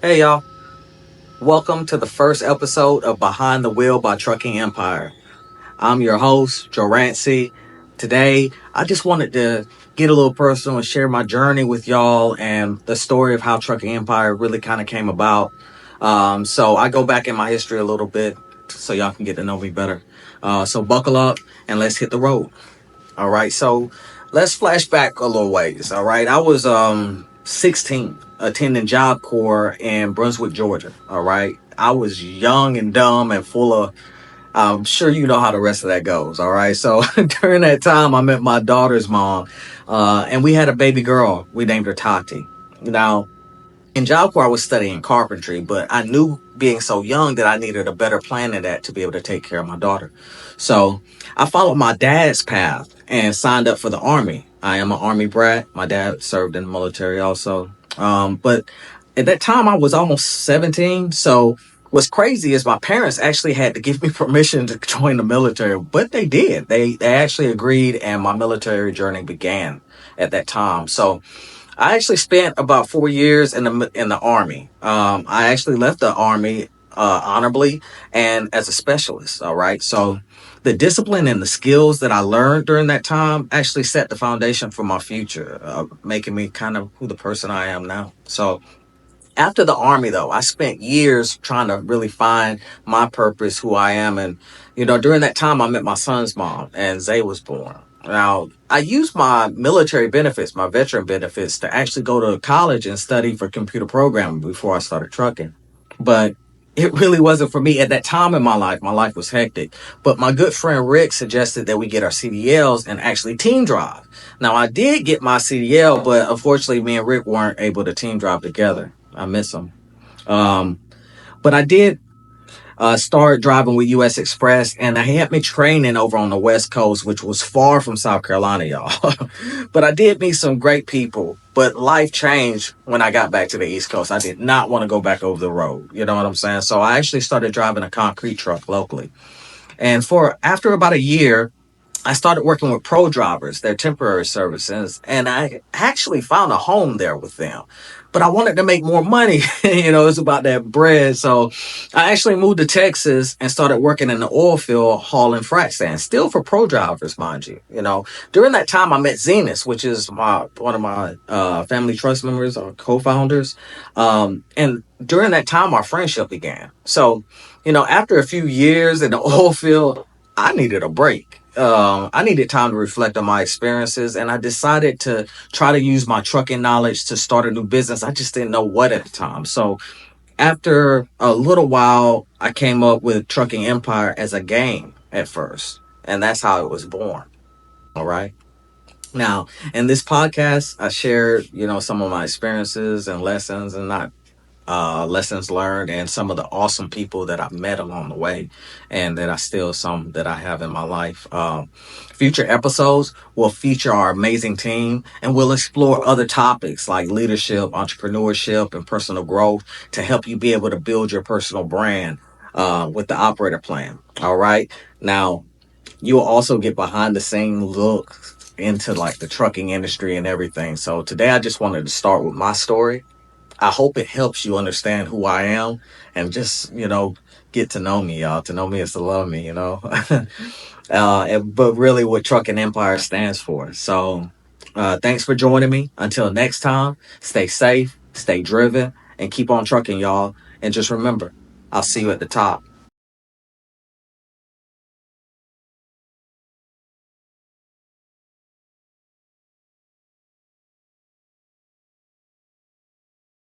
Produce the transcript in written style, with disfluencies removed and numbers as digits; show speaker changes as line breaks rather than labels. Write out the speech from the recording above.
Hey y'all, welcome to the first episode of Behind the Wheel by Trucking Empire. I'm your host, Jolrancy. Today, I just wanted to get a little personal and share my journey with y'all and the story of how Trucking Empire really kind of came about. So I go back in my history a little bit so y'all can get to know me better. So buckle up and let's hit the road. All right, so let's flash back a little ways. All right, I was 16, attending Job Corps in Brunswick, Georgia. All right, I was young and dumb and full of. I'm sure you know how the rest of that goes. All right, so during that time, I met my daughter's mom, and we had a baby girl. We named her Tati. Now, in Job Corps, I was studying carpentry, but I knew being so young that I needed a better plan than that to be able to take care of my daughter. So I followed my dad's path and signed up for the Army. I am an Army brat. My dad served in the military also. But at that time, I was almost 17. So what's crazy is my parents actually had to give me permission to join the military, but they did. They actually agreed, and my military journey began at that time. So I actually spent about 4 years in the Army. I actually left the Army honorably and as a specialist. All right, so the discipline and the skills that I learned during that time actually set the foundation for my future, making me kind of who the person I am now. So after the Army, though, I spent years trying to really find my purpose, who I am. And, during that time, I met my son's mom, and Zay was born. Now, I used my military benefits, my veteran benefits, to actually go to college and study for computer programming before I started trucking. But it really wasn't for me at that time in my life. My life was hectic. But my good friend Rick suggested that we get our CDLs and actually team drive. Now, I did get my CDL, but unfortunately, me and Rick weren't able to team drive together. I miss them. Um, but I did start driving with US Express, and they had me training over on the West Coast, which was far from South Carolina, y'all. But I did meet some great people. But life changed when I got back to the East Coast. I did not want to go back over the road. You know what I'm saying? So I actually started driving a concrete truck locally. And for after about a year, I started working with pro drivers, their temporary services, and I actually found a home there with them. But I wanted to make more money. It's about that bread. So I actually moved to Texas and started working in the oil field hauling frac sand, still for pro drivers, mind you. During that time, I met Zenas, which is one of my family trust members or co-founders. And during that time, our friendship began. So, after a few years in the oil field, I needed a break. I needed time to reflect on my experiences, and I decided to try to use my trucking knowledge to start a new business. I just didn't know what at the time. So after a little while, I came up with Trucking Empire as a game at first, and that's how it was born. All right. Now, in this podcast, I shared, some of my experiences and lessons, and not lessons learned, and some of the awesome people that I've met along the way, and that I still some that I have in my life. Future episodes will feature our amazing team, and we'll explore other topics like leadership, entrepreneurship, and personal growth to help you be able to build your personal brand with the operator plan. All right. Now, you'll also get behind the scene look into like the trucking industry and everything. So today I just wanted to start with my story. I hope it helps you understand who I am and just, get to know me, y'all. To know me is to love me, but really what Trucking Empire stands for. So thanks for joining me. Until next time, stay safe, stay driven, and keep on trucking, y'all. And just remember, I'll see you at the top.